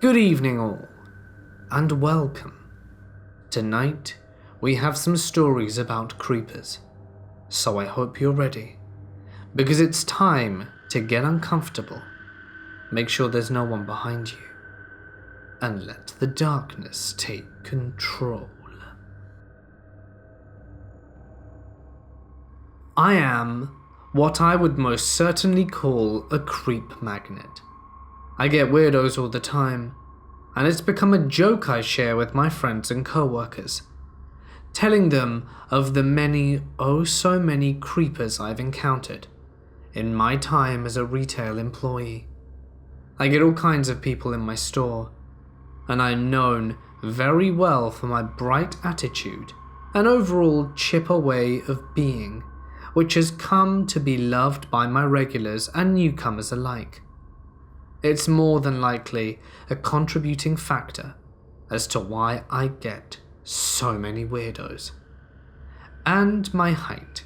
Good evening all, and welcome. Tonight, we have some stories about creepers, so I hope you're ready, because it's time to get uncomfortable, make sure there's no one behind you, and let the darkness take control. I am what I would most certainly call a creep magnet. I get weirdos all the time, and it's become a joke I share with my friends and co-workers, telling them of the many, oh so many creepers I've encountered in my time as a retail employee. I get all kinds of people in my store, and I'm known very well for my bright attitude and overall chipper way of being, which has come to be loved by my regulars and newcomers alike. It's more than likely a contributing factor as to why I get so many weirdos. And my height.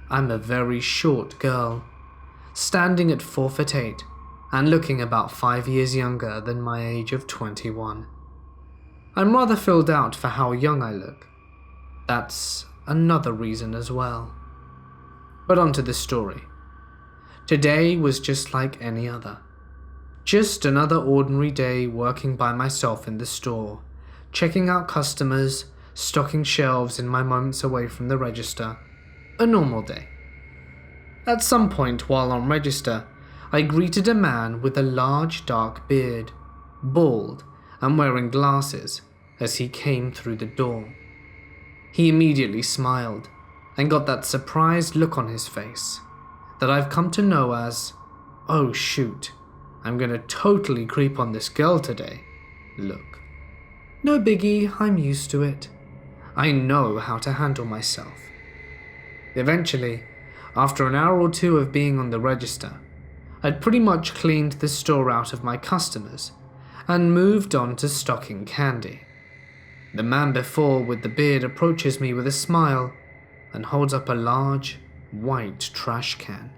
I'm a very short girl, standing at 4'8" and looking about 5 years younger than my age of 21. I'm rather filled out for how young I look. That's another reason as well. But onto the story. Today was just like any other. Just another ordinary day working by myself in the store, checking out customers, stocking shelves in my moments away from the register. A normal day. At some point while on register, I greeted a man with a large dark beard, bald and wearing glasses as he came through the door. He immediately smiled and got that surprised look on his face that I've come to know as, oh shoot, I'm gonna totally creep on this girl today. Look. No biggie, I'm used to it. I know how to handle myself. Eventually, after an hour or two of being on the register, I'd pretty much cleaned the store out of my customers and moved on to stocking candy. The man before with the beard approaches me with a smile and holds up a large, white trash can.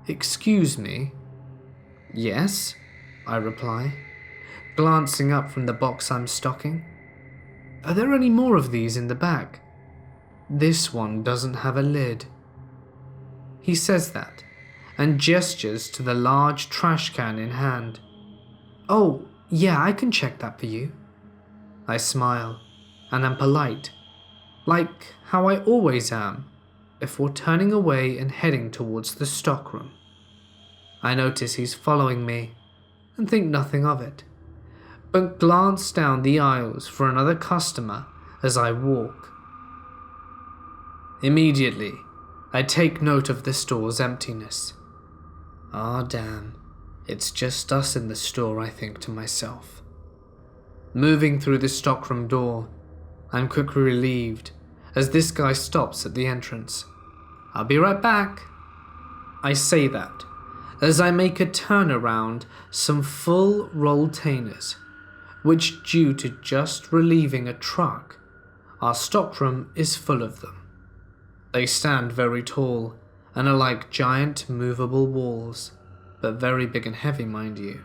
Excuse me? Yes, I reply, glancing up from the box I'm stocking. Are there any more of these in the bag? This one doesn't have a lid. He says that and gestures to the large trash can in hand. Oh, yeah, I can check that for you. I smile and am polite, like how I always am, before turning away and heading towards the stockroom. I notice he's following me and think nothing of it, but glance down the aisles for another customer as I walk. Immediately, I take note of the store's emptiness. Ah, damn, it's just us in the store, I think to myself. Moving through the stockroom door, I'm quickly relieved as this guy stops at the entrance. I'll be right back. I say that as I make a turnaround some full rolltainers, which due to just relieving a truck, our stockroom is full of them. They stand very tall and are like giant movable walls, but very big and heavy, mind you.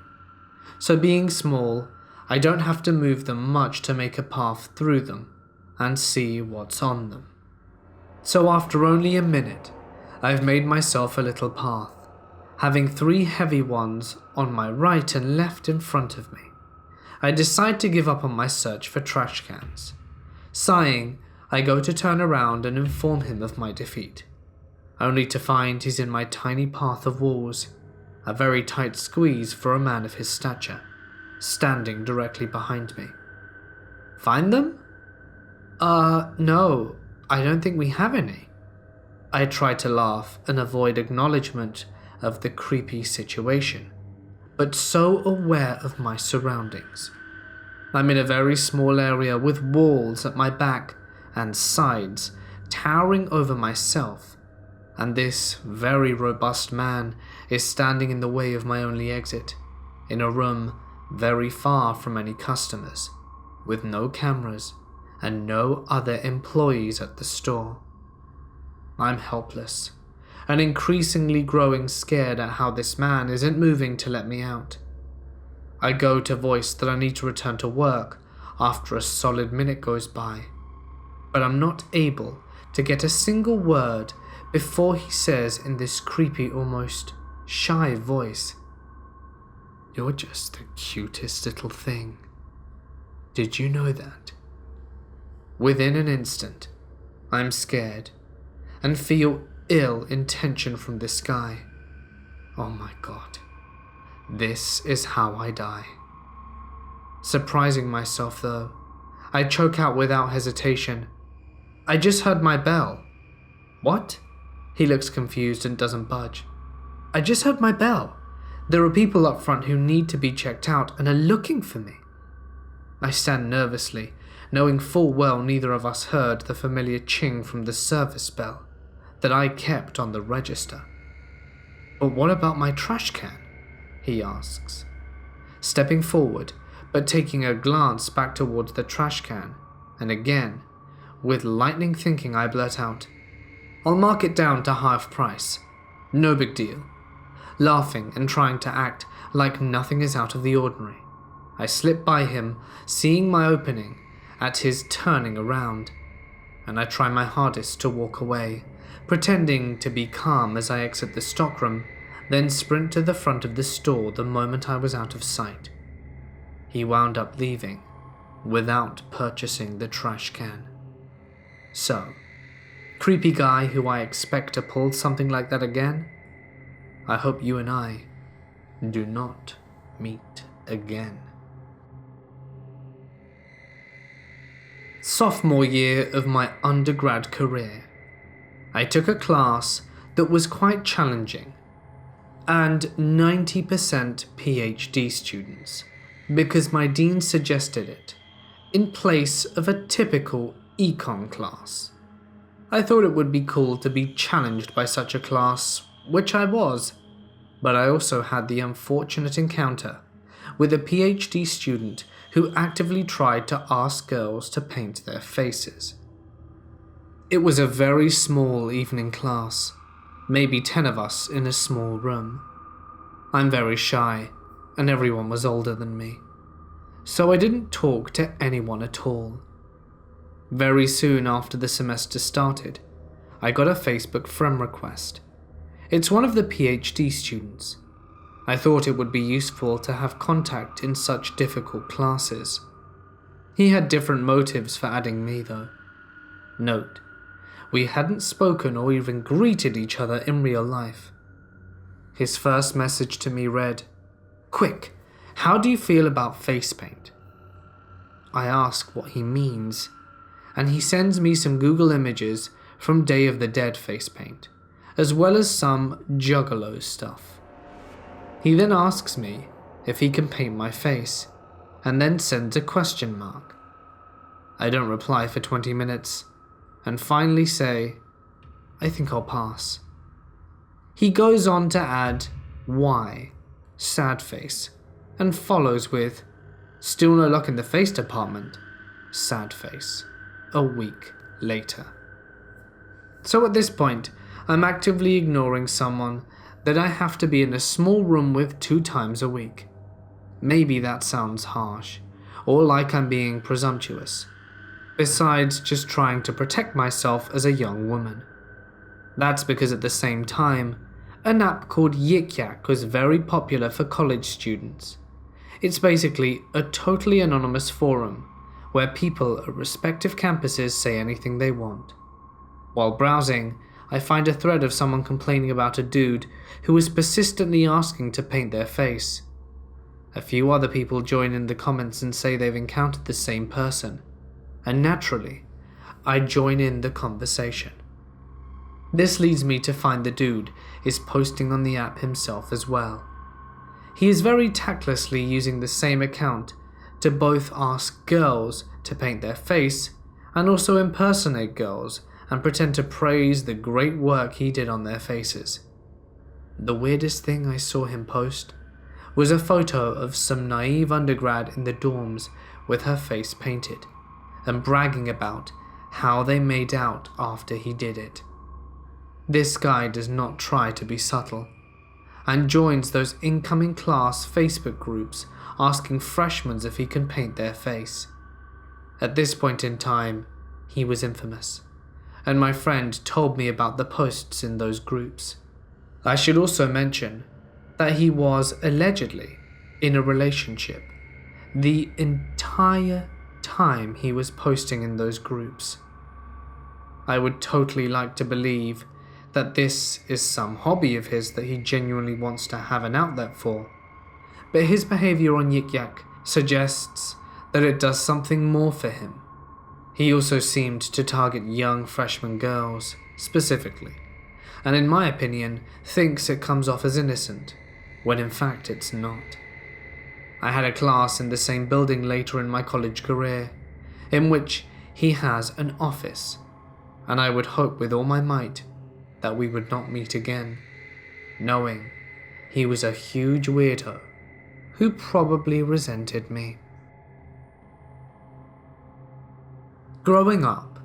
So being small, I don't have to move them much to make a path through them and see what's on them. So after only a minute, I've made myself a little path, having 3 heavy ones on my right and left in front of me. I decide to give up on my search for trash cans. Sighing, I go to turn around and inform him of my defeat, only to find he's in my tiny path of walls, a very tight squeeze for a man of his stature, standing directly behind me. Find them? No, I don't think we have any. I try to laugh and avoid acknowledgement of the creepy situation, but so aware of my surroundings. I'm in a very small area with walls at my back and sides towering over myself, and this very robust man is standing in the way of my only exit, in a room very far from any customers, with no cameras and no other employees at the store. I'm helpless, and increasingly growing scared at how this man isn't moving to let me out. I go to voice that I need to return to work after a solid minute goes by, but I'm not able to get a single word before he says in this creepy, almost shy voice, "You're just the cutest little thing. Did you know that?" Within an instant, I'm scared and feel ill intention from this guy. Oh my god. This is how I die. Surprising myself though, I choke out without hesitation. "I just heard my bell." "What?" He looks confused and doesn't budge. "I just heard my bell. There are people up front who need to be checked out and are looking for me." I stand nervously, knowing full well neither of us heard the familiar ching from the service bell that I kept on the register. "But what about my trash can?" he asks, stepping forward but taking a glance back towards the trash can, and again, with lightning thinking, I blurt out, "I'll mark it down to half price. No big deal." Laughing and trying to act like nothing is out of the ordinary, I slip by him, seeing my opening at his turning around, and I try my hardest to walk away, pretending to be calm as I exit the stockroom, then sprint to the front of the store the moment I was out of sight. He wound up leaving without purchasing the trash can. So, creepy guy who I expect to pull something like that again, I hope you and I do not meet again. Sophomore year of my undergrad career, I took a class that was quite challenging, and 90% PhD students, because my dean suggested it, in place of a typical econ class. I thought it would be cool to be challenged by such a class, which I was, but I also had the unfortunate encounter with a PhD student who actively tried to ask girls to paint their faces. It was a very small evening class, maybe 10 of us in a small room. I'm very shy, and everyone was older than me, so I didn't talk to anyone at all. Very soon after the semester started, I got a Facebook friend request. It's one of the PhD students. I thought it would be useful to have contact in such difficult classes. He had different motives for adding me though. Note, we hadn't spoken or even greeted each other in real life. His first message to me read, "Quick, how do you feel about face paint?" I ask what he means, and he sends me some Google images from Day of the Dead face paint, as well as some Juggalo stuff. He then asks me if he can paint my face, and then sends a question mark. I don't reply for 20 minutes, and finally say, "I think I'll pass." He goes on to add, "Why? Sad face," and follows with, "Still no luck in the face department, sad face," a week later. So at this point, I'm actively ignoring someone that I have to be in a small room with 2 times a week. Maybe that sounds harsh, or like I'm being presumptuous, besides just trying to protect myself as a young woman. That's because at the same time, an app called Yik Yak was very popular for college students. It's basically a totally anonymous forum where people at respective campuses say anything they want. While browsing, I find a thread of someone complaining about a dude who is persistently asking to paint their face. A few other people join in the comments and say they've encountered the same person, and naturally, I join in the conversation. This leads me to find the dude is posting on the app himself as well. He is very tactlessly using the same account to both ask girls to paint their face and also impersonate girls and pretend to praise the great work he did on their faces. The weirdest thing I saw him post was a photo of some naive undergrad in the dorms with her face painted, and bragging about how they made out after he did it. This guy does not try to be subtle. and joins those incoming class Facebook groups asking freshmen if he can paint their face. At this point in time, he was infamous, and my friend told me about the posts in those groups. I should also mention that he was allegedly in a relationship the entire time he was posting in those groups. I would totally like to believe that this is some hobby of his that he genuinely wants to have an outlet for, but his behavior on Yik Yak suggests that it does something more for him. He also seemed to target young freshman girls, specifically, and in my opinion, thinks it comes off as innocent, when in fact it's not. I had a class in the same building later in my college career, in which he has an office, and I would hope with all my might that we would not meet again, knowing he was a huge weirdo who probably resented me. Growing up,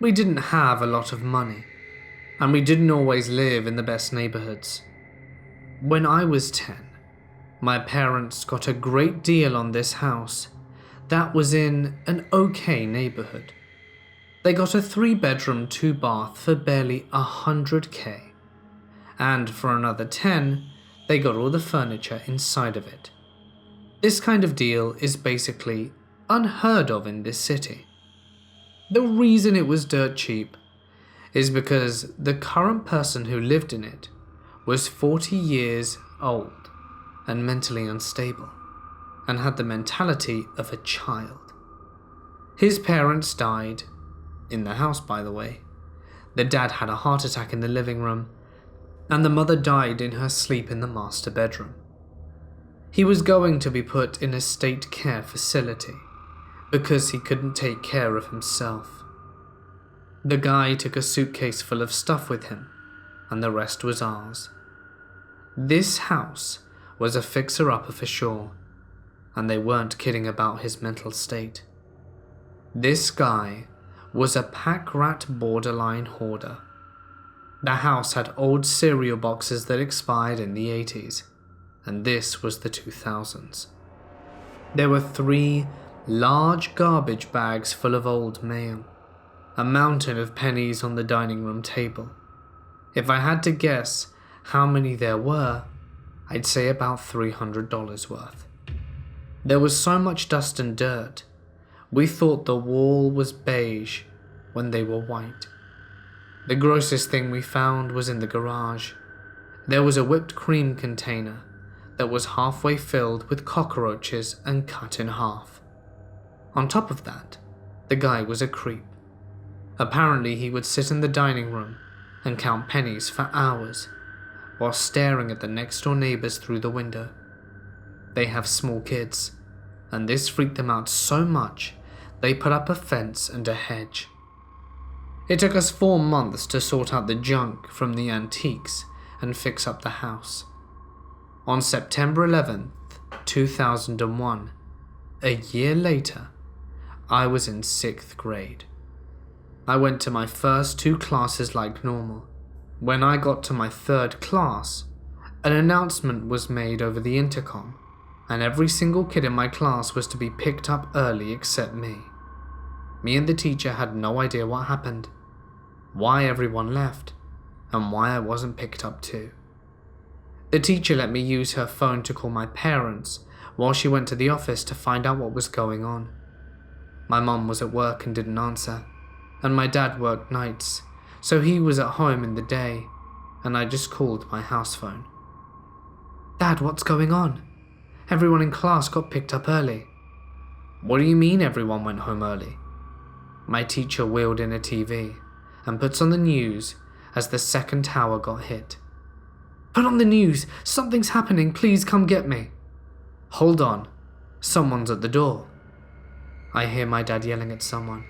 we didn't have a lot of money, and we didn't always live in the best neighborhoods. When I was 10, my parents got a great deal on this house that was in an okay neighborhood. They got a 3-bedroom, 2-bath for barely $100K, and for another 10, they got all the furniture inside of it. This kind of deal is basically unheard of in this city. The reason it was dirt cheap is because the current person who lived in it was 40 years old and mentally unstable, and had the mentality of a child. His parents died, in the house by the way. The dad had a heart attack in the living room, and the mother died in her sleep in the master bedroom. He was going to be put in a state care facility because he couldn't take care of himself. The guy took a suitcase full of stuff with him, and the rest was ours. This house was a fixer-upper for sure, and they weren't kidding about his mental state. This guy was a pack rat borderline hoarder. The house had old cereal boxes that expired in the 80s, and this was the 2000s. There were 3 large garbage bags full of old mail, a mountain of pennies on the dining room table. If I had to guess how many there were, I'd say about $300 worth. There was so much dust and dirt, we thought the wall was beige when they were white. The grossest thing we found was in the garage. There was a whipped cream container that was halfway filled with cockroaches and cut in half. On top of that, the guy was a creep. Apparently he would sit in the dining room and count pennies for hours while staring at the next door neighbors through the window. They have small kids, and this freaked them out so much they put up a fence and a hedge. It took us 4 months to sort out the junk from the antiques and fix up the house. On September 11th, 2001, a year later, I was in 6th grade. I went to my first 2 classes like normal. When I got to my 3rd class, an announcement was made over the intercom, and every single kid in my class was to be picked up early except me. Me and the teacher had no idea what happened, why everyone left, and why I wasn't picked up too. The teacher let me use her phone to call my parents while she went to the office to find out what was going on. My mum was at work and didn't answer, and my dad worked nights, so he was at home in the day, and I just called my house phone. "Dad, what's going on? Everyone in class got picked up early." "What do you mean everyone went home early?" My teacher wheeled in a TV and puts on the news as the 2nd tower got hit. "Put on the news, something's happening, please come get me." "Hold on, someone's at the door." I hear my dad yelling at someone.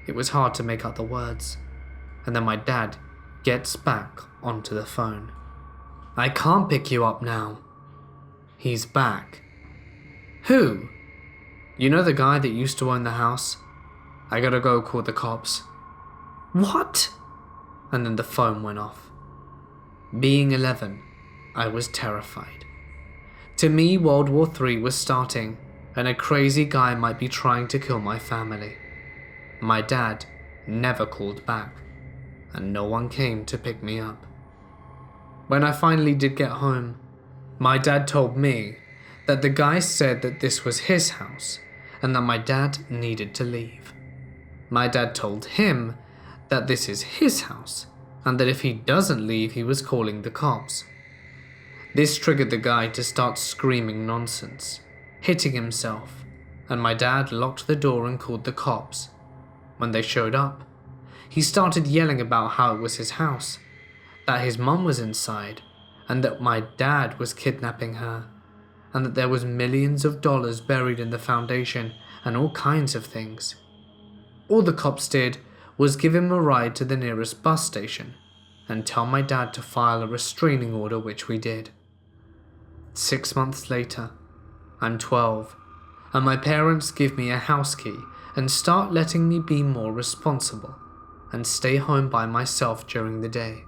It was hard to make out the words, and then my dad gets back onto the phone. "I can't pick you up now." He's back. "Who?" "You know the guy that used to own the house? I gotta go call the cops." "What?" And then the phone went off. Being 11, I was terrified. To me, World War III was starting, and a crazy guy might be trying to kill my family. My dad never called back, and no one came to pick me up. When I finally did get home, my dad told me that the guy said that this was his house and that my dad needed to leave. My dad told him that this is his house and that if he doesn't leave, he was calling the cops. This triggered the guy to start screaming nonsense, hitting himself, and my dad locked the door and called the cops. When they showed up, he started yelling about how it was his house, that his mum was inside, and that my dad was kidnapping her, and that there was millions of dollars buried in the foundation and all kinds of things. All the cops did was give him a ride to the nearest bus station and tell my dad to file a restraining order, which we did. 6 months later, I'm 12, and my parents give me a house key and start letting me be more responsible and stay home by myself during the day.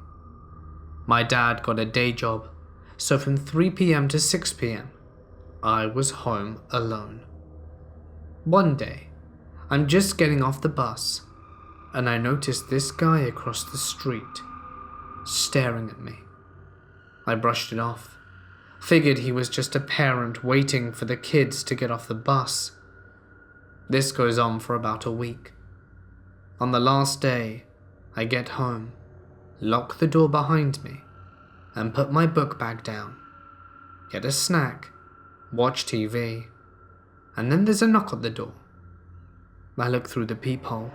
My dad got a day job, so from 3 p.m. to 6 p.m., I was home alone. One day, I'm just getting off the bus, and I noticed this guy across the street, staring at me. I brushed it off, figured he was just a parent waiting for the kids to get off the bus. This goes on for about a week. On the last day, I get home, lock the door behind me, and put my book bag down, get a snack, watch TV, and then there's a knock at the door. I look through the peephole.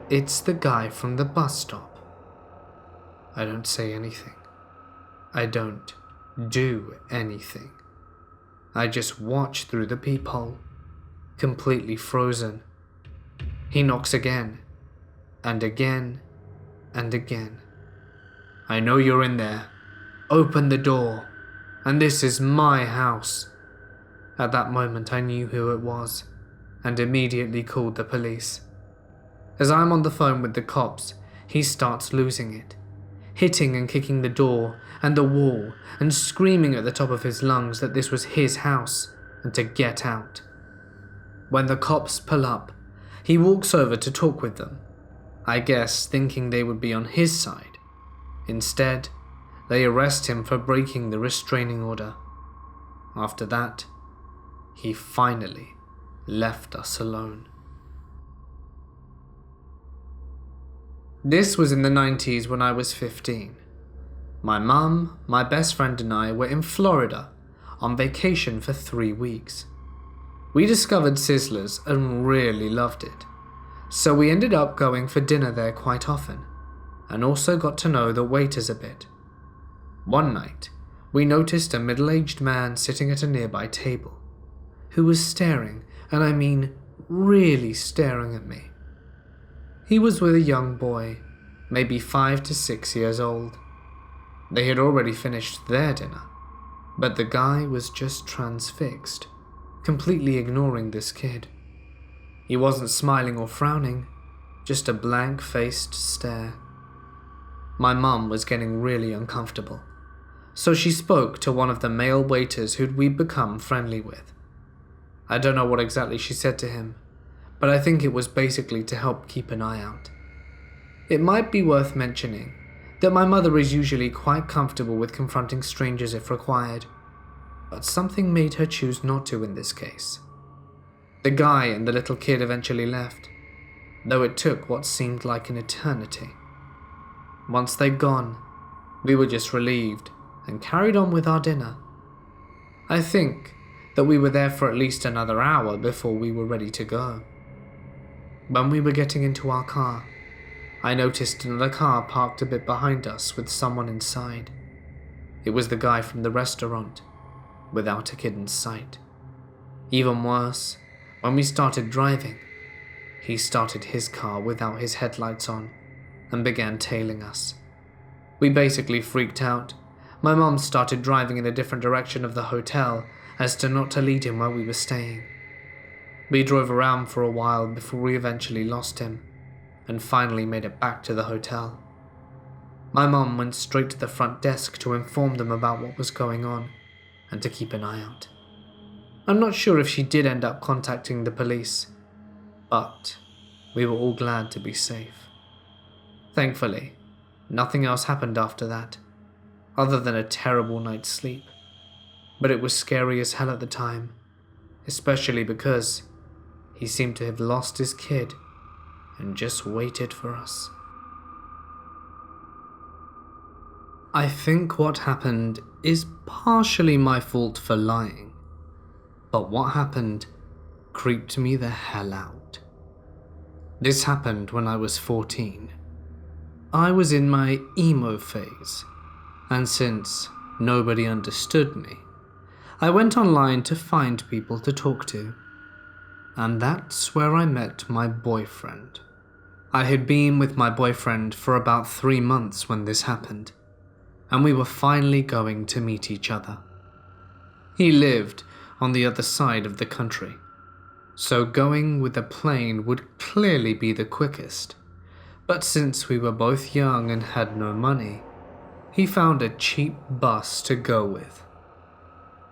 It's the guy from the bus stop. I don't say anything. I don't do anything. I just watch through the peephole, completely frozen. He knocks again, and again, and again. I know you're in there. Open the door, and this is my house. At that moment I knew who it was, and immediately called the police. As I'm on the phone with the cops, he starts losing it, hitting and kicking the door and the wall and screaming at the top of his lungs that this was his house and to get out. When the cops pull up, he walks over to talk with them, I guess thinking they would be on his side. Instead, they arrest him for breaking the restraining order. After that, he finally left us alone. This was in the 90s when I was 15. My mum, my best friend and I were in Florida on vacation for 3 weeks. We discovered Sizzlers and really loved it, so we ended up going for dinner there quite often, and also got to know the waiters a bit. One night, we noticed a middle-aged man sitting at a nearby table, who was staring, and I mean really staring at me. He was with a young boy, maybe 5 to 6 years old. They had already finished their dinner, but the guy was just transfixed, completely ignoring this kid. He wasn't smiling or frowning, just a blank-faced stare. My mum was getting really uncomfortable, so she spoke to one of the male waiters who'd we become friendly with. I don't know what exactly she said to him, but I think it was basically to help keep an eye out. It might be worth mentioning that my mother is usually quite comfortable with confronting strangers if required, but something made her choose not to in this case. The guy and the little kid eventually left, though it took what seemed like an eternity. Once they'd gone, we were just relieved and carried on with our dinner. I think that we were there for at least another hour before we were ready to go. When we were getting into our car, I noticed another car parked a bit behind us with someone inside. It was the guy from the restaurant, without a kid in sight. Even worse, when we started driving, he started his car without his headlights on and began tailing us. We basically freaked out. My mum started driving in a different direction of the hotel as to not to lead him where we were staying. We drove around for a while before we eventually lost him and finally made it back to the hotel. My mum went straight to the front desk to inform them about what was going on and to keep an eye out. I'm not sure if she did end up contacting the police, but we were all glad to be safe. Thankfully, nothing else happened after that, other than a terrible night's sleep. But it was scary as hell at the time, especially because he seemed to have lost his kid and just waited for us. I think what happened is partially my fault for lying, but what happened creeped me the hell out. This happened when I was 14. I was in my emo phase, and since nobody understood me, I went online to find people to talk to. And that's where I met my boyfriend. I had been with my boyfriend for about 3 months when this happened, and we were finally going to meet each other. He lived on the other side of the country, so going with a plane would clearly be the quickest. But since we were both young and had no money, he found a cheap bus to go with.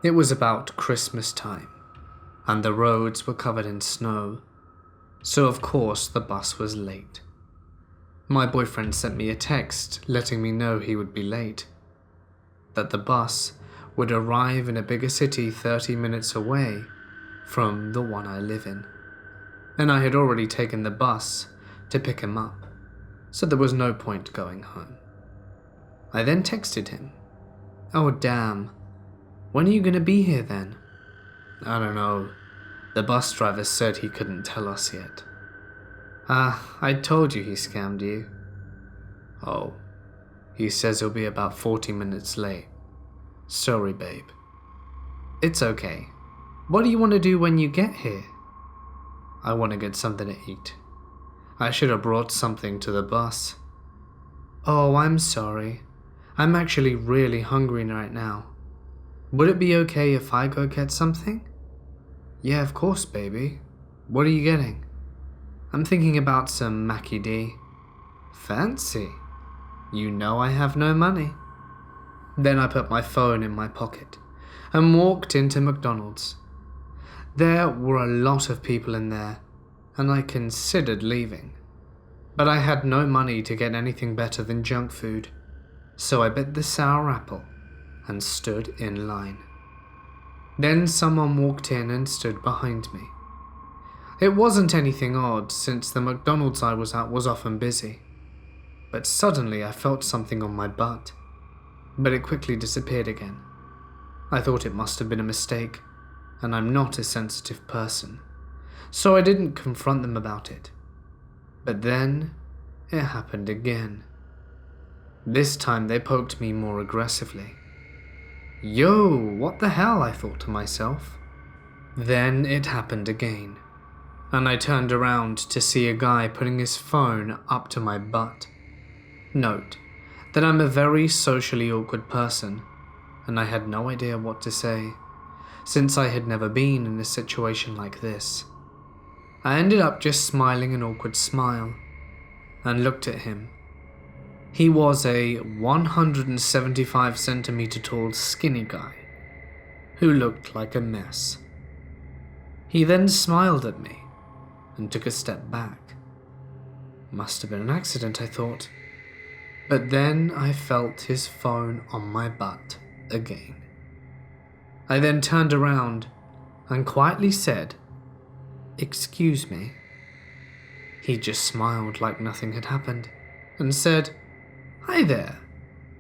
It was about Christmas time, and the roads were covered in snow, so of course the bus was late. My boyfriend sent me a text letting me know he would be late, that the bus would arrive in a bigger city 30 minutes away from the one I live in, and I had already taken the bus to pick him up, so there was no point going home. I then texted him, "Oh damn, when are you gonna be here then?" "I don't know. The bus driver said he couldn't tell us yet." I told you he scammed you." "Oh, he says he'll be about 40 minutes late. Sorry, babe." "It's okay. What do you want to do when you get here?" "I want to get something to eat. I should have brought something to the bus." "Oh, I'm sorry. I'm actually really hungry right now. Would it be okay if I go get something?" "Yeah, of course, baby. What are you getting?" "I'm thinking about some Mackie D." "Fancy. You know I have no money." Then I put my phone in my pocket and walked into McDonald's. There were a lot of people in there, and I considered leaving. But I had no money to get anything better than junk food, so I bit the sour apple and stood in line. Then someone walked in and stood behind me. It wasn't anything odd, since the McDonald's I was at was often busy. But suddenly I felt something on my butt, but it quickly disappeared again. I thought it must have been a mistake, and I'm not a sensitive person, so I didn't confront them about it. But then it happened again. This time they poked me more aggressively. "Yo, what the hell?" I thought to myself. Then it happened again, and I turned around to see a guy putting his phone up to my butt. Note that I'm a very socially awkward person, and I had no idea what to say, since I had never been in a situation like this. I ended up just smiling an awkward smile, and looked at him. He was a 175 centimeter tall skinny guy, who looked like a mess. He then smiled at me, and took a step back. Must have been an accident, I thought. But then I felt his phone on my butt again. I then turned around and quietly said, "Excuse me." He just smiled like nothing had happened and said, "Hi there,"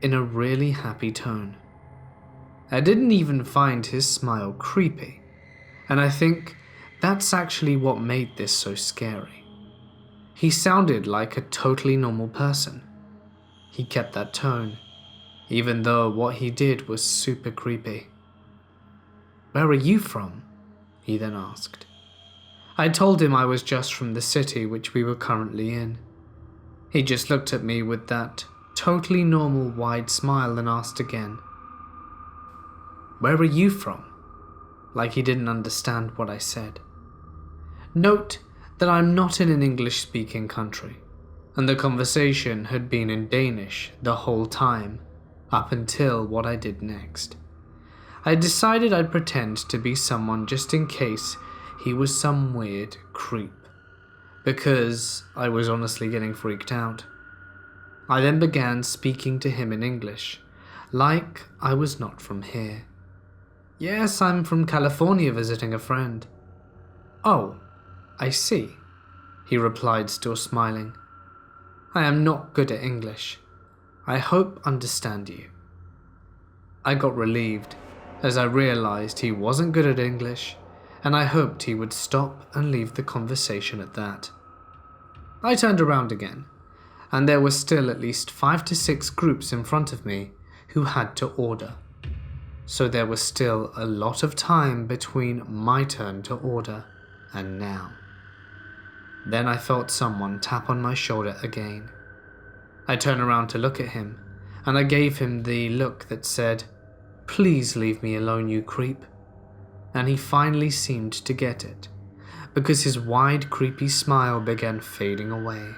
in a really happy tone. I didn't even find his smile creepy, and I think that's actually what made this so scary. He sounded like a totally normal person. He kept that tone, even though what he did was super creepy. "Where are you from?" he then asked. I told him I was just from the city which we were currently in. He just looked at me with that totally normal wide smile and asked again, "Where are you from?" Like he didn't understand what I said. Note that I'm not in an English-speaking country, and the conversation had been in Danish the whole time, up until what I did next. I decided I'd pretend to be someone just in case he was some weird creep, because I was honestly getting freaked out. I then began speaking to him in English, like I was not from here. "Yes, I'm from California visiting a friend." "Oh, I see," he replied, still smiling. "I am not good at English. I hope understand you." I got relieved, as I realized he wasn't good at English, and I hoped he would stop and leave the conversation at that. I turned around again, and there were still at least 5 to 6 groups in front of me who had to order. So there was still a lot of time between my turn to order and now. Then I felt someone tap on my shoulder again. I turned around to look at him, and I gave him the look that said, "Please leave me alone, you creep." And he finally seemed to get it, because his wide, creepy smile began fading away.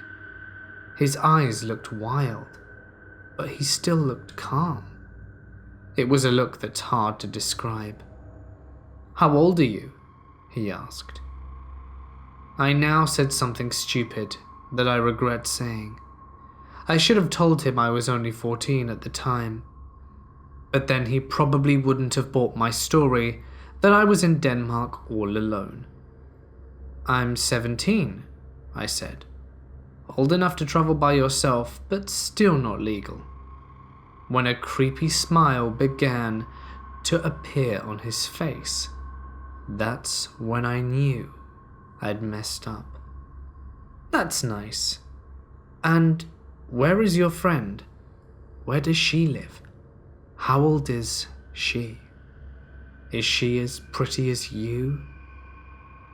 His eyes looked wild, but he still looked calm. It was a look that's hard to describe. "How old are you?" he asked. I now said something stupid that I regret saying. I should have told him I was only 14 at the time, but then he probably wouldn't have bought my story that I was in Denmark all alone. "I'm 17, I said. "Old enough to travel by yourself, but still not legal." When a creepy smile began to appear on his face, that's when I knew I'd messed up. "That's nice. And where is your friend? Where does she live? How old is she? Is she as pretty as you?"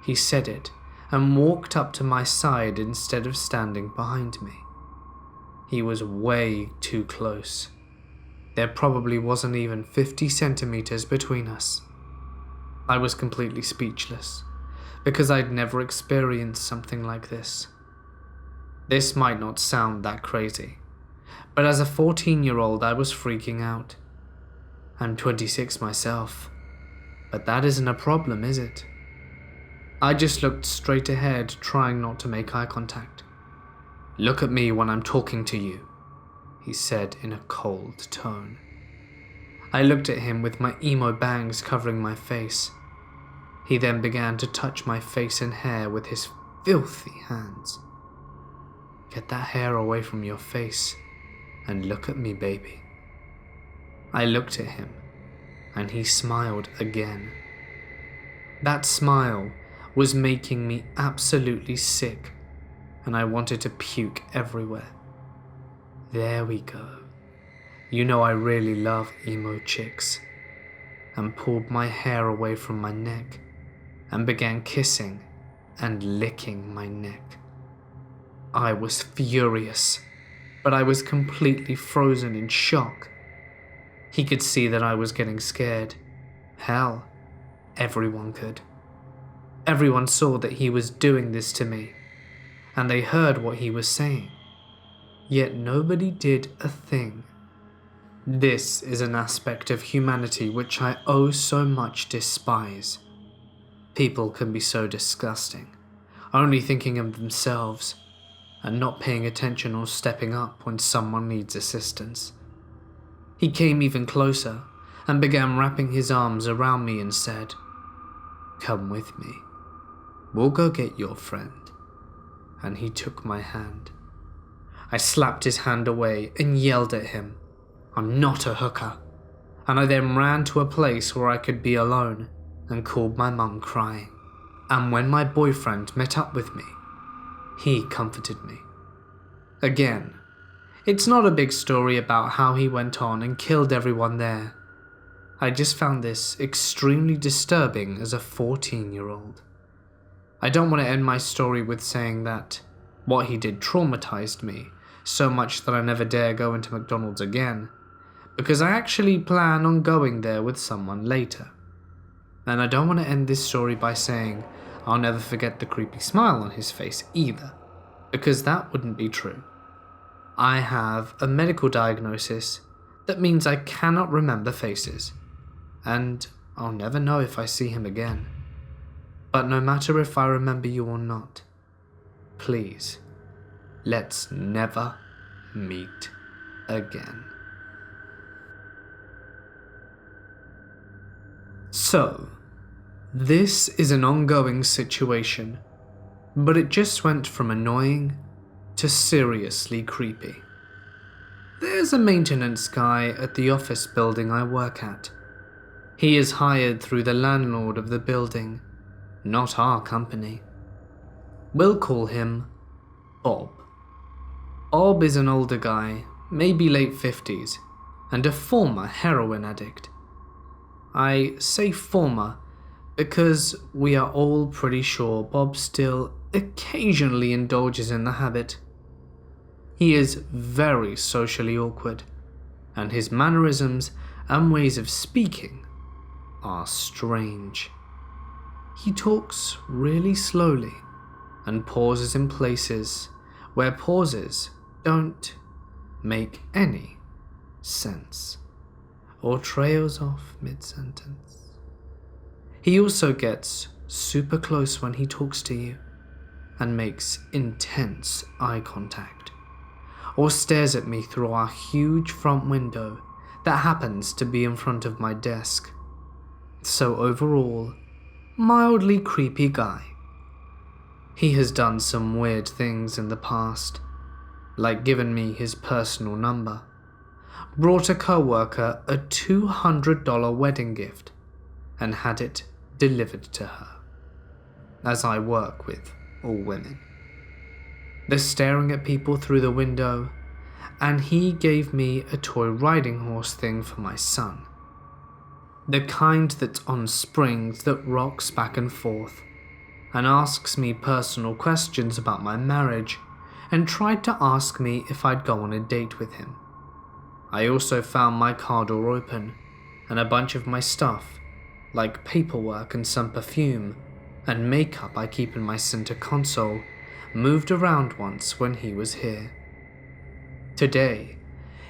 He said it and walked up to my side instead of standing behind me. He was way too close. There probably wasn't even 50 centimeters between us. I was completely speechless, because I'd never experienced something like this. This might not sound that crazy, but as a 14-year-old I was freaking out. I'm 26 myself, but that isn't a problem, is it? I just looked straight ahead, trying not to make eye contact. "Look at me when I'm talking to you," he said in a cold tone. I looked at him with my emo bangs covering my face. He then began to touch my face and hair with his filthy hands. "Get that hair away from your face and look at me, baby." I looked at him, and he smiled again. That smile was making me absolutely sick, and I wanted to puke everywhere. There we go. You know I really love emo chicks. And pulled my hair away from my neck and began kissing and licking my neck. I was furious, but I was completely frozen in shock. He could see that I was getting scared. Hell, everyone could. Everyone saw that he was doing this to me, and they heard what he was saying. Yet nobody did a thing. This is an aspect of humanity which I oh so much despise. People can be so disgusting, only thinking of themselves, and not paying attention or stepping up when someone needs assistance. He came even closer and began wrapping his arms around me and said, "Come with me. We'll go get your friend." And he took my hand. I slapped his hand away and yelled at him, "I'm not a hooker." And I then ran to a place where I could be alone and called my mum crying. And when my boyfriend met up with me, he comforted me. Again, it's not a big story about how he went on and killed everyone there. I just found this extremely disturbing as a 14-year-old. I don't want to end my story with saying that what he did traumatized me so much that I never dare go into McDonald's again, because I actually plan on going there with someone later. And I don't want to end this story by saying I'll never forget the creepy smile on his face either, because that wouldn't be true. I have a medical diagnosis that means I cannot remember faces, and I'll never know if I see him again. But no matter if I remember you or not, please, let's never meet again. So, this is an ongoing situation, but it just went from annoying to seriously creepy. There's a maintenance guy at the office building I work at. He is hired through the landlord of the building, not our company. We'll call him Bob. Bob is an older guy, maybe late 50s, and a former heroin addict. I say former because we are all pretty sure Bob still occasionally indulges in the habit. He is very socially awkward, and his mannerisms and ways of speaking are strange. He talks really slowly and pauses in places where pauses don't make any sense, or trails off mid-sentence. He also gets super close when he talks to you and makes intense eye contact, or stares at me through our huge front window that happens to be in front of my desk. So overall, mildly creepy guy. He has done some weird things in the past, like given me his personal number, brought a coworker a $200 wedding gift, and had it delivered to her, as I work with all women. The staring at people through the window, and he gave me a toy riding horse thing for my son. The kind that's on springs that rocks back and forth, and asks me personal questions about my marriage, and tried to ask me if I'd go on a date with him. I also found my car door open, and a bunch of my stuff, like paperwork and some perfume, and makeup I keep in my center console, moved around once when he was here. Today,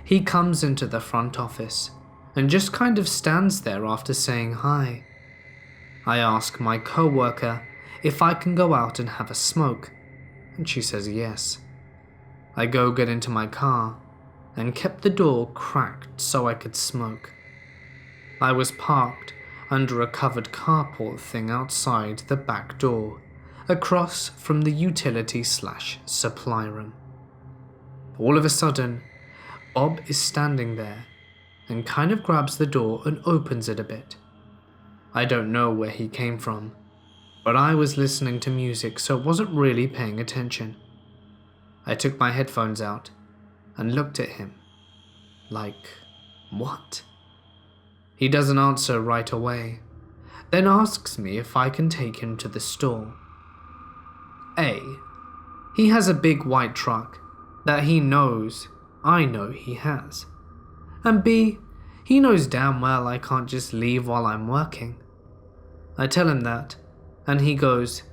he comes into the front office and just kind of stands there after saying hi. I ask my coworker if I can go out and have a smoke, and she says yes. I go get into my car and kept the door cracked so I could smoke. I was parked under a covered carport thing outside the back door, across from the utility/supply room. All of a sudden, Bob is standing there and kind of grabs the door and opens it a bit. I don't know where he came from, but I was listening to music so wasn't really paying attention. I took my headphones out and looked at him, like, what? He doesn't answer right away, then asks me if I can take him to the store. A, he has a big white truck that he knows I know he has. And B, he knows damn well I can't just leave while I'm working. I tell him that, and he goes,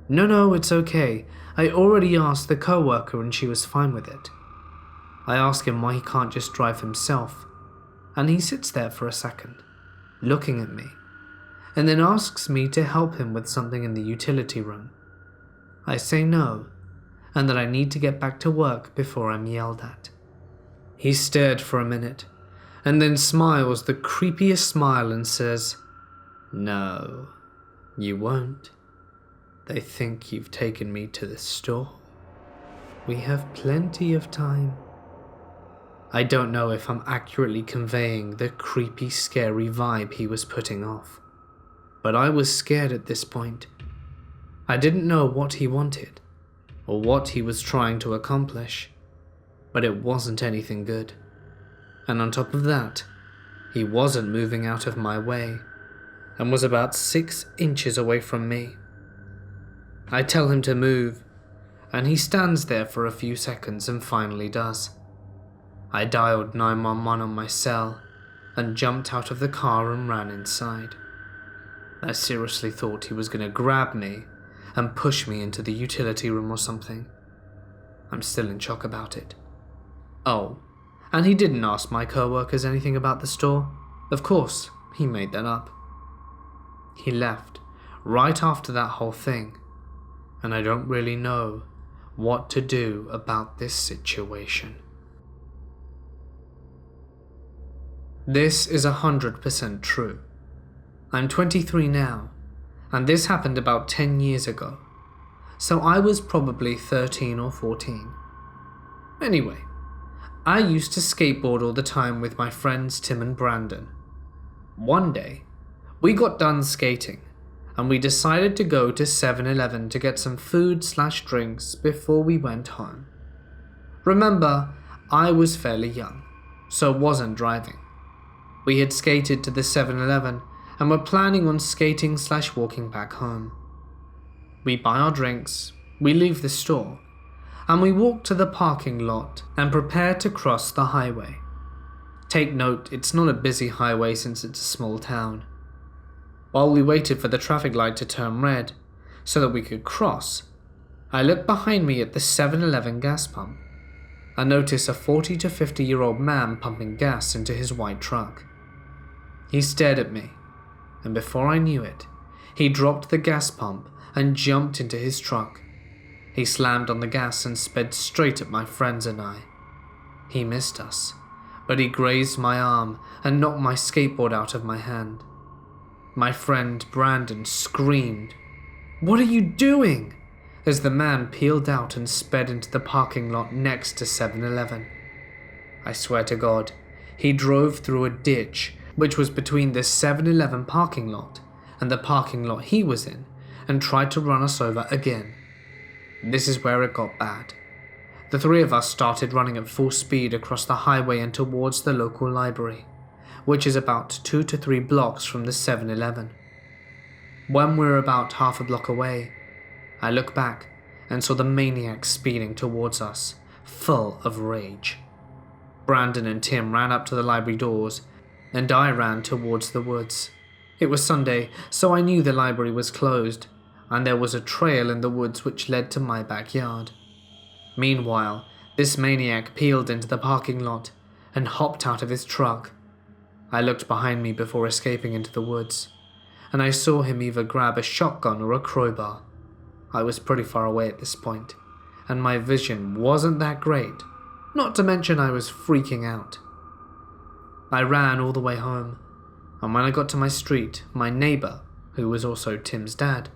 No, it's okay. I already asked the coworker and she was fine with it. I ask him why he can't just drive himself, and he sits there for a second, looking at me, and then asks me to help him with something in the utility room. I say no, and that I need to get back to work before I'm yelled at. He stared for a minute, and then smiles the creepiest smile and says, No, you won't. They think you've taken me to the store. We have plenty of time. I don't know if I'm accurately conveying the creepy, scary vibe he was putting off, but I was scared at this point. I didn't know what he wanted, or what he was trying to accomplish, but it wasn't anything good. And on top of that, he wasn't moving out of my way, and was about 6 inches away from me. I tell him to move, and he stands there for a few seconds and finally does. I dialed 911 on my cell, and jumped out of the car and ran inside. I seriously thought he was going to grab me and push me into the utility room or something. I'm still in shock about it. Oh, and he didn't ask my co-workers anything about the store. Of course, he made that up. He left right after that whole thing, and I don't really know what to do about this situation. This is 100% true. I'm 23 now, and this happened about 10 years ago, so I was probably 13 or 14. Anyway, I used to skateboard all the time with my friends Tim and Brandon. One day, we got done skating, and we decided to go to 7-Eleven to get some food/drinks before we went home. Remember, I was fairly young, so wasn't driving. We had skated to the 7-Eleven and were planning on skating/walking back home. We buy our drinks, we leave the store, and we walk to the parking lot and prepare to cross the highway. Take note, it's not a busy highway since it's a small town. While we waited for the traffic light to turn red so that we could cross, I looked behind me at the 7-Eleven gas pump and noticed a 40 to 50-year-old man pumping gas into his white truck. He stared at me, and before I knew it, he dropped the gas pump and jumped into his truck. He slammed on the gas and sped straight at my friends and I. He missed us, but he grazed my arm and knocked my skateboard out of my hand. My friend Brandon screamed, "What are you doing?" as the man peeled out and sped into the parking lot next to 7-Eleven. I swear to God, he drove through a ditch which was between the 7-Eleven parking lot and the parking lot he was in and tried to run us over again. This is where it got bad. The three of us started running at full speed across the highway and towards the local library, which is about 2 to 3 blocks from the 7-Eleven. When we were about half a block away, I looked back and saw the maniac speeding towards us, full of rage. Brandon and Tim ran up to the library doors, and I ran towards the woods. It was Sunday, so I knew the library was closed, and there was a trail in the woods which led to my backyard. Meanwhile, this maniac peeled into the parking lot and hopped out of his truck. I looked behind me before escaping into the woods, and I saw him either grab a shotgun or a crowbar. I was pretty far away at this point, and my vision wasn't that great, not to mention I was freaking out. I ran all the way home, and when I got to my street, my neighbor, who was also Tim's dad,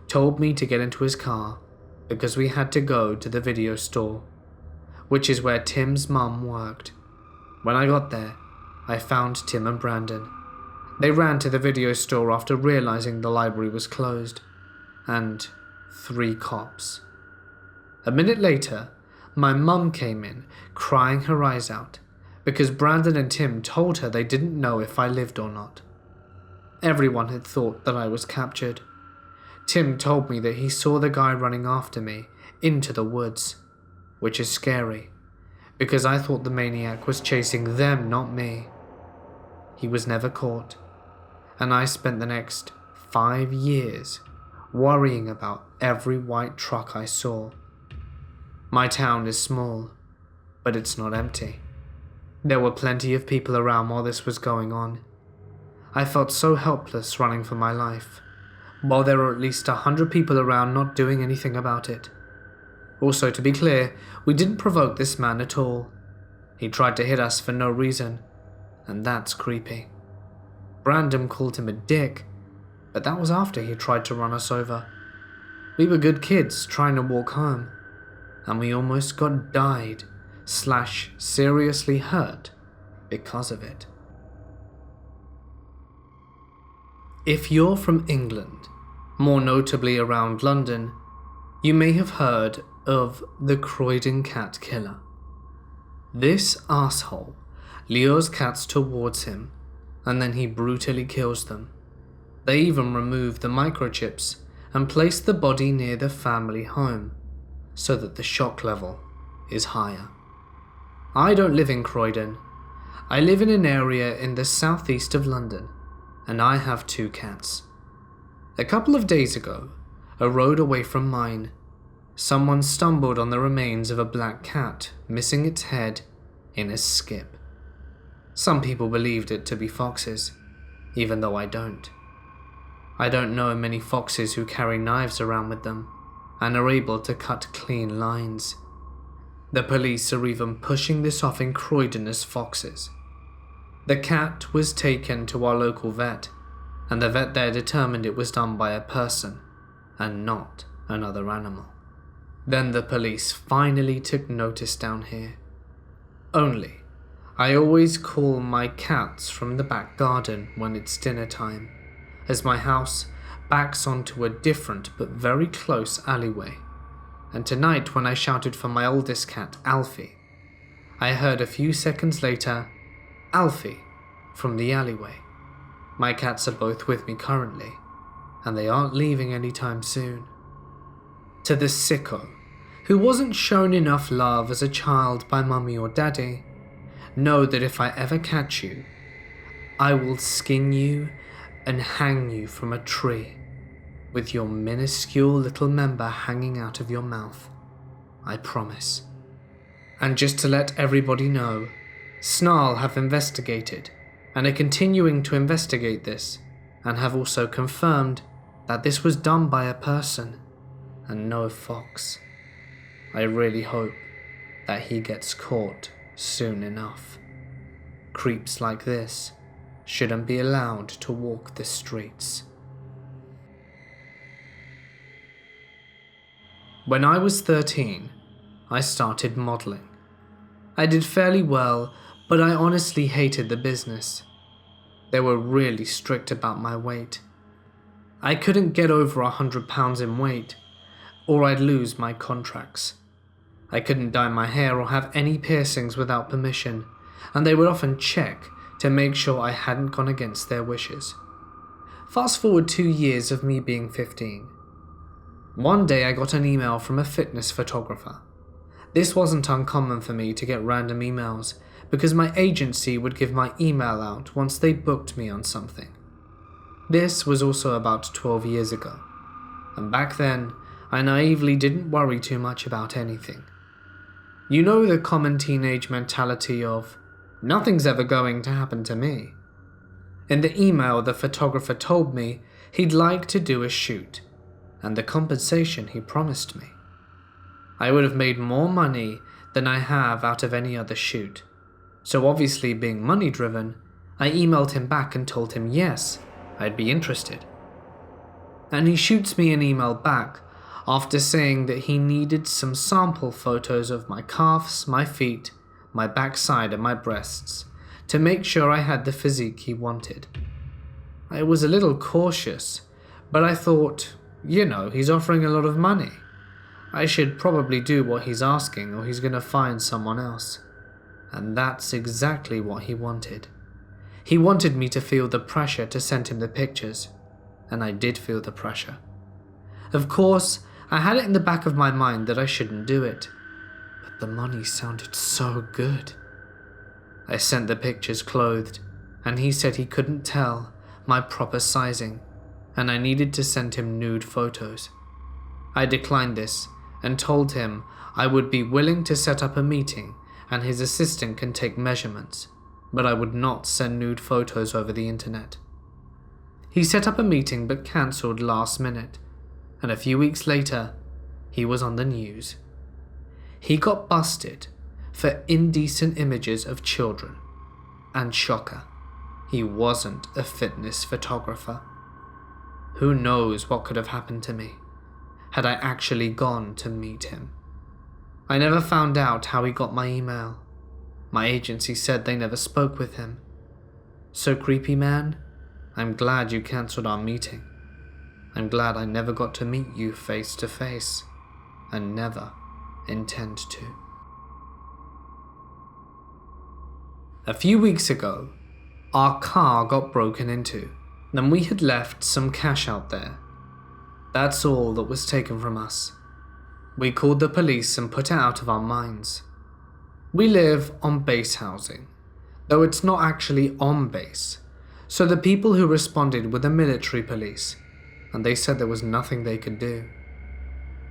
told me to get into his car because we had to go to the video store, which is where Tim's mum worked. When I got there, I found Tim and Brandon. They ran to the video store after realizing the library was closed, and 3 cops. A minute later, my mum came in, crying her eyes out, because Brandon and Tim told her they didn't know if I lived or not. Everyone had thought that I was captured. Tim told me that he saw the guy running after me into the woods, which is scary, because I thought the maniac was chasing them, not me. He was never caught, and I spent the next 5 years worrying about every white truck I saw. My town is small, but it's not empty. There were plenty of people around while this was going on. I felt so helpless running for my life, while there were at least 100 people around not doing anything about it. Also, to be clear, we didn't provoke this man at all. He tried to hit us for no reason, and that's creepy. Brandon called him a dick, but that was after he tried to run us over. We were good kids trying to walk home, and we almost got died/seriously hurt because of it. If you're from England, more notably around London, you may have heard of the Croydon cat killer. This asshole lures cats towards him, and then he brutally kills them. They even remove the microchips and place the body near the family home, so that the shock level is higher. I don't live in Croydon. I live in an area in the southeast of London, and I have 2 cats. A couple of days ago, a road away from mine, someone stumbled on the remains of a black cat, missing its head in a skip. Some people believed it to be foxes, even though I don't. I don't know many foxes who carry knives around with them and are able to cut clean lines. The police are even pushing this off in Croydon as foxes. The cat was taken to our local vet, and the vet there determined it was done by a person and not another animal. Then the police finally took notice down here. Only, I always call my cats from the back garden when it's dinner time, as my house backs onto a different but very close alleyway. And tonight when I shouted for my oldest cat, Alfie, I heard a few seconds later, Alfie, from the alleyway. My cats are both with me currently, and they aren't leaving anytime soon. To the sicko, who wasn't shown enough love as a child by mummy or daddy, know that if I ever catch you, I will skin you and hang you from a tree, with your minuscule little member hanging out of your mouth. I promise. And just to let everybody know, Snarl have investigated and are continuing to investigate this, and have also confirmed that this was done by a person and no fox. I really hope that he gets caught soon enough. Creeps like this shouldn't be allowed to walk the streets. When I was 13, I started modelling. I did fairly well, but I honestly hated the business. They were really strict about my weight. I couldn't get over 100 pounds in weight, or I'd lose my contracts. I couldn't dye my hair or have any piercings without permission, and they would often check to make sure I hadn't gone against their wishes. Fast forward 2 years of me being 15. One day I got an email from a fitness photographer. This wasn't uncommon for me to get random emails, because my agency would give my email out once they booked me on something. This was also about 12 years ago, and back then I naively didn't worry too much about anything. You know the common teenage mentality of, nothing's ever going to happen to me. In the email, the photographer told me he'd like to do a shoot, and the compensation he promised me. I would have made more money than I have out of any other shoot. So obviously being money driven, I emailed him back and told him yes, I'd be interested. And he shoots me an email back after saying that he needed some sample photos of my calves, my feet, my backside and my breasts to make sure I had the physique he wanted. I was a little cautious, but I thought, he's offering a lot of money. I should probably do what he's asking or he's going to find someone else. And that's exactly what he wanted. He wanted me to feel the pressure to send him the pictures, and I did feel the pressure. Of course, I had it in the back of my mind that I shouldn't do it, but the money sounded so good. I sent the pictures clothed, and he said he couldn't tell my proper sizing, and I needed to send him nude photos. I declined this and told him I would be willing to set up a meeting and his assistant can take measurements, but I would not send nude photos over the internet. He set up a meeting but cancelled last minute, and a few weeks later, he was on the news. He got busted for indecent images of children, and shocker, he wasn't a fitness photographer. Who knows what could have happened to me had I actually gone to meet him. I never found out how he got my email. My agency said they never spoke with him. So creepy man, I'm glad you cancelled our meeting. I'm glad I never got to meet you face to face, and never intend to. A few weeks ago, our car got broken into, and we had left some cash out there. That's all that was taken from us. We called the police and put it out of our minds. We live on base housing, though it's not actually on base, so the people who responded were the military police, and they said there was nothing they could do.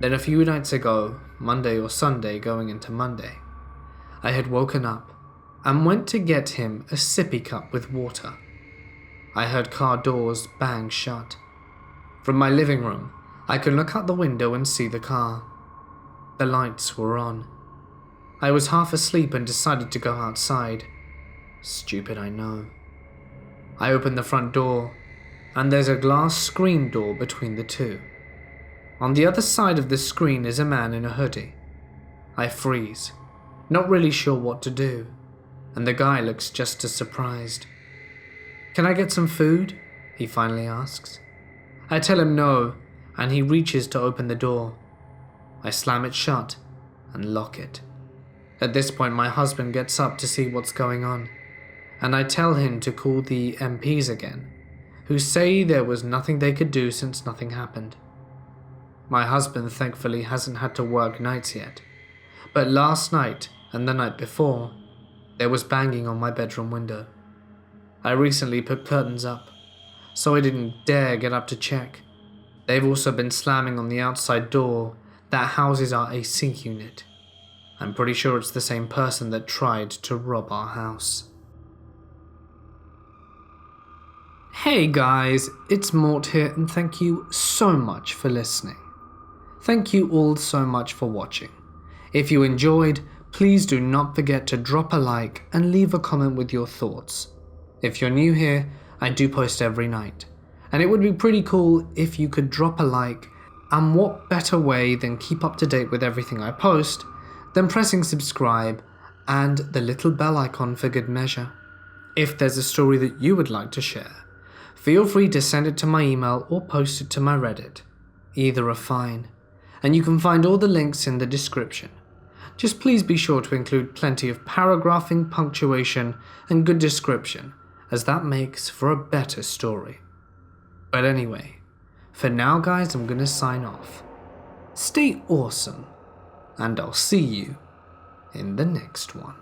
Then a few nights ago, Monday or Sunday going into Monday, I had woken up and went to get him a sippy cup with water. I heard car doors bang shut. From my living room, I could look out the window and see the car. The lights were on. I was half asleep and decided to go outside. Stupid, I know. I opened the front door, and there's a glass screen door between the two. On the other side of the screen is a man in a hoodie. I freeze, not really sure what to do, and the guy looks just as surprised. "Can I get some food?" he finally asks. I tell him no, and he reaches to open the door. I slam it shut and lock it. At this point, my husband gets up to see what's going on, and I tell him to call the MPs again, who say there was nothing they could do since nothing happened. My husband thankfully hasn't had to work nights yet, but last night and the night before, there was banging on my bedroom window. I recently put curtains up, so I didn't dare get up to check. They've also been slamming on the outside door that houses our AC unit. I'm pretty sure it's the same person that tried to rob our house. Hey guys, it's Mort here, and thank you so much for listening. Thank you all so much for watching. If you enjoyed, please do not forget to drop a like and leave a comment with your thoughts. If you're new here, I do post every night, and it would be pretty cool if you could drop a like, and what better way than keep up to date with everything I post than pressing subscribe and the little bell icon for good measure. If there's a story that you would like to share, feel free to send it to my email or post it to my Reddit. Either are fine, and you can find all the links in the description. Just please be sure to include plenty of paragraphing, punctuation, and good description, as that makes for a better story. But anyway, for now guys, I'm gonna sign off. Stay awesome, and I'll see you in the next one.